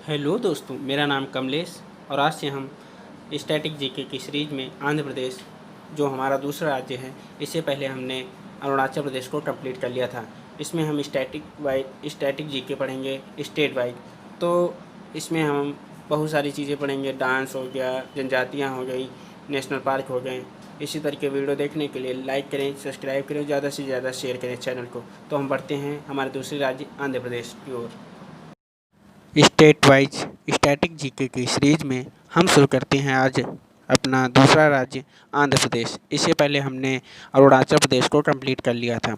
Hello दोस्तों, मेरा नाम कमलेश और आज से हम स्टैटिक जीके की सीरीज में आंध्र प्रदेश जो हमारा दूसरा राज्य है, इससे पहले हमने अरुणाचल प्रदेश को कंप्लीट कर लिया था। इसमें हम स्टैटिक जीके पढ़ेंगे स्टेट वाइज। तो इसमें हम बहुत सारी चीज़ें पढ़ेंगे, डांस हो गया, जनजातियाँ हो गई, नेशनल पार्क हो गए। इसी तरह के वीडियो देखने के लिए लाइक करें, सब्सक्राइब करें, ज़्यादा से ज़्यादा शेयर करें चैनल को। तो हम बढ़ते हैं हमारे दूसरे राज्य आंध्र प्रदेश की ओर। स्टेट वाइज स्टैटिक जीके की सीरीज में हम शुरू करते हैं आज अपना दूसरा राज्य आंध्र प्रदेश। इससे पहले हमने अरुणाचल प्रदेश को कंप्लीट कर लिया था।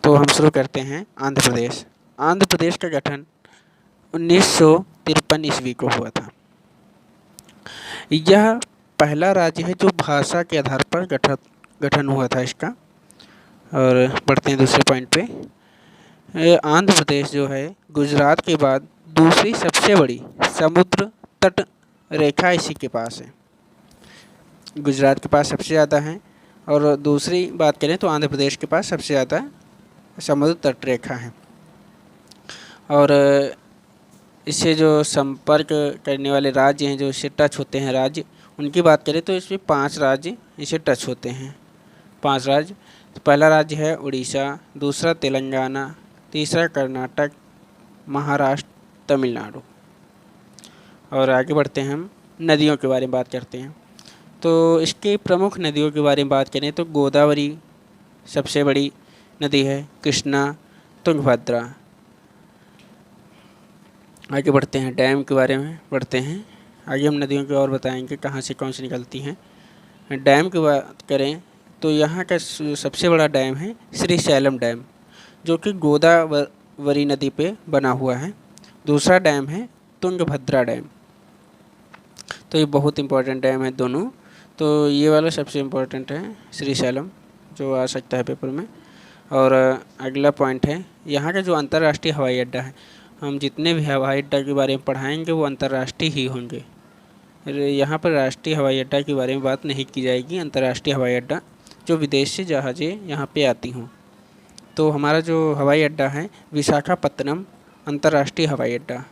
तो हम शुरू करते हैं आंध्र प्रदेश। आंध्र प्रदेश का गठन 1953 ईस्वी को हुआ था। यह पहला राज्य है जो भाषा के आधार पर गठन हुआ था इसका। और बढ़ते हैं दूसरे पॉइंट पे। आंध्र प्रदेश जो है गुजरात के बाद दूसरी सबसे बड़ी समुद्र तट रेखा इसी के पास है। गुजरात के पास सबसे ज़्यादा है और दूसरी बात करें तो आंध्र प्रदेश के पास सबसे ज़्यादा समुद्र तट रेखा है। और इससे जो संपर्क करने वाले राज्य हैं, जो इससे टच होते हैं राज्य, उनकी बात करें तो इसमें 5 राज्य इसे टच होते हैं। 5 राज्य। तो पहला राज्य है उड़ीसा, दूसरा तेलंगाना, तीसरा कर्नाटक, महाराष्ट्र, तमिलनाडु। और आगे बढ़ते हैं, हम नदियों के बारे में बात करते हैं। तो इसके प्रमुख नदियों के बारे में बात करें तो गोदावरी सबसे बड़ी नदी है, कृष्णा, तुंगभद्रा। आगे बढ़ते हैं, डैम के बारे में बढ़ते हैं। आगे हम नदियों की और बताएंगे कहाँ से कौन सी निकलती हैं। डैम की बात करें तो यहाँ का सबसे बड़ा डैम है श्रीशैलम डैम, जो कि गोदावरी नदी पे बना हुआ है। दूसरा डैम है तुंगभद्रा डैम। तो ये बहुत इंपॉर्टेंट डैम है दोनों। तो ये वाला सबसे इम्पोर्टेंट है श्रीशैलम, जो आ सकता है पेपर में। और अगला पॉइंट है यहाँ का जो अंतर्राष्ट्रीय हवाई अड्डा है। हम जितने भी हवाई अड्डा के बारे में पढ़ाएंगे वो अंतर्राष्ट्रीय ही होंगे। यहाँ पर राष्ट्रीय हवाई अड्डा के बारे में बात नहीं की जाएगी। अंतर्राष्ट्रीय हवाई अड्डा जो विदेश से जहाज़ें यहाँ पे आती हों। तो हमारा जो हवाई अड्डा है विशाखापत्तनम अंतर्राष्ट्रीय हवाई अड्डा,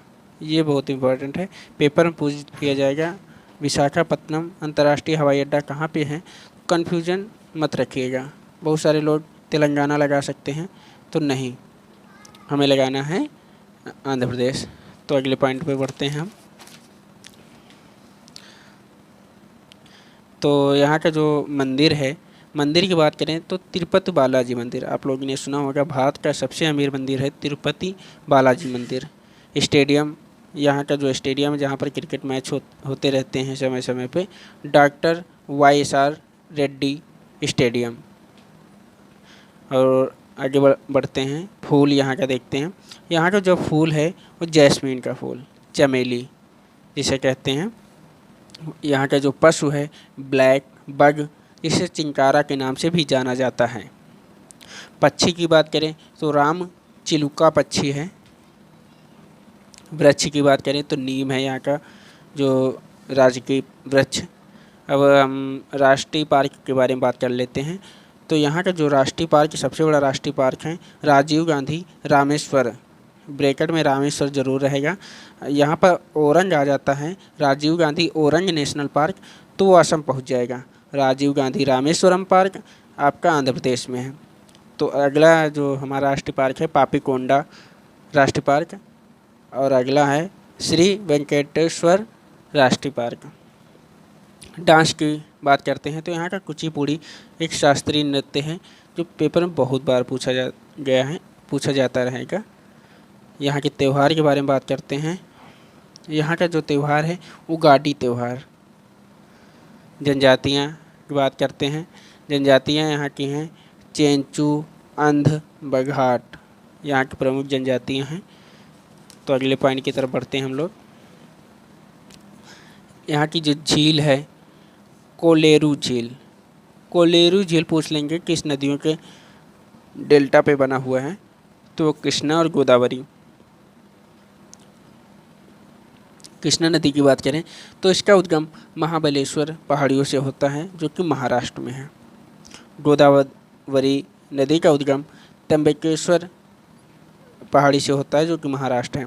ये बहुत इंपॉर्टेंट है, पेपर में पूछ किया जाएगा। विशाखापत्तनम अंतर्राष्ट्रीय हवाई अड्डा कहाँ पे है, कन्फ्यूजन मत रखिएगा। बहुत सारे लोग तेलंगाना लगा सकते हैं, तो नहीं, हमें लगाना है आंध्र प्रदेश। तो अगले पॉइंट पे बढ़ते हैं हम। तो यहाँ का जो मंदिर है, मंदिर की बात करें तो तिरुपति बालाजी मंदिर, आप लोगों ने सुना होगा, भारत का सबसे अमीर मंदिर है तिरुपति बालाजी मंदिर। स्टेडियम, यहाँ का जो स्टेडियम है जहाँ पर क्रिकेट मैच होते रहते हैं समय समय पे, डॉक्टर YSR रेड्डी स्टेडियम। और आगे बढ़ते हैं, फूल यहाँ का देखते हैं। यहाँ का जो फूल है वो जैस्मीन का फूल, चमेली जिसे कहते हैं। यहाँ का जो पशु है ब्लैक बग, इसे चिंकारा के नाम से भी जाना जाता है। पक्षी की बात करें तो राम चिलुका पक्षी है। वृक्ष की बात करें तो नीम है यहाँ का जो राजकीय वृक्ष। अब हम राष्ट्रीय पार्क के बारे में बात कर लेते हैं। तो यहाँ का जो राष्ट्रीय पार्क, सबसे बड़ा राष्ट्रीय पार्क है राजीव गांधी रामेश्वर, ब्रैकेट में रामेश्वर जरूर रहेगा। यहाँ पर ओरंग आ जाता है, राजीव गांधी ओरंग नेशनल पार्क, तो वो असम पहुँच जाएगा। राजीव गांधी रामेश्वरम पार्क आपका आंध्र प्रदेश में है। तो अगला जो हमारा राष्ट्रीय पार्क है पापीकोंडा राष्ट्रीय पार्क, और अगला है श्री वेंकटेश्वर राष्ट्रीय पार्क। डांस की बात करते हैं तो यहाँ का कुचिपुड़ी एक शास्त्रीय नृत्य है जो पेपर में बहुत बार पूछा जाता रहेगा। यहाँ के त्यौहार के बारे में बात करते हैं। यहाँ का जो त्यौहार है उगाड़ी त्यौहार। जनजातियाँ की बात करते हैं। जनजातियाँ यहाँ की हैं चेंचू, अंध, बघाट, यहाँ की प्रमुख जनजातियाँ हैं। तो अगले पॉइंट की तरफ बढ़ते हैं हम लोग। यहाँ की जो झील है कोलेरू झील, कोलेरू झील पूछ लेंगे किस नदियों के डेल्टा पे बना हुआ है, तो कृष्णा और गोदावरी। कृष्णा नदी की बात करें तो इसका उद्गम महाबलेश्वर पहाड़ियों से होता है जो कि महाराष्ट्र में है। गोदावरी नदी का उद्गम त्र्यंबकेश्वर पहाड़ी से होता है जो कि महाराष्ट्र है।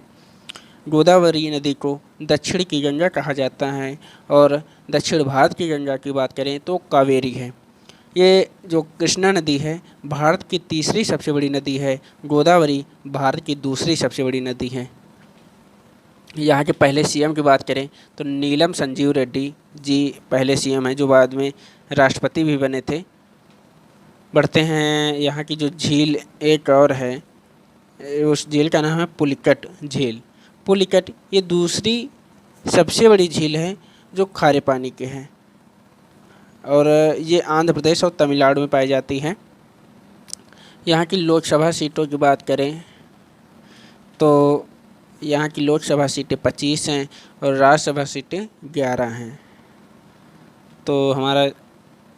गोदावरी नदी को दक्षिण की गंगा कहा जाता है और दक्षिण भारत की गंगा की बात करें तो कावेरी है। ये जो कृष्णा नदी है भारत की तीसरी सबसे बड़ी नदी है, गोदावरी भारत की दूसरी सबसे बड़ी नदी है। यहाँ के पहले सीएम की बात करें तो नीलम संजीव रेड्डी जी पहले सीएम हैं, जो बाद में राष्ट्रपति भी बने थे। बढ़ते हैं, यहाँ की जो झील एक और है, उस झील का नाम है पुलिकट झील। पुलिकट ये दूसरी सबसे बड़ी झील है जो खारे पानी के हैं और ये आंध्र प्रदेश और तमिलनाडु में पाई जाती है। यहाँ की लोकसभा सीटों की बात करें तो यहाँ की लोकसभा सीटें 25 हैं और राज्यसभा सीटें 11 हैं। तो हमारा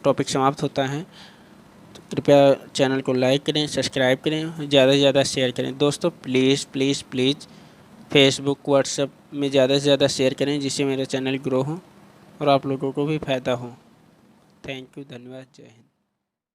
टॉपिक समाप्त होता है। तो कृपया चैनल को लाइक करें, सब्सक्राइब करें, ज़्यादा से ज़्यादा शेयर करें। दोस्तों please please please Facebook WhatsApp में ज़्यादा से ज़्यादा शेयर करें, जिससे मेरा चैनल ग्रो हो और आप लोगों को भी फ़ायदा हो। थैंक यू, धन्यवाद, जय हिंद।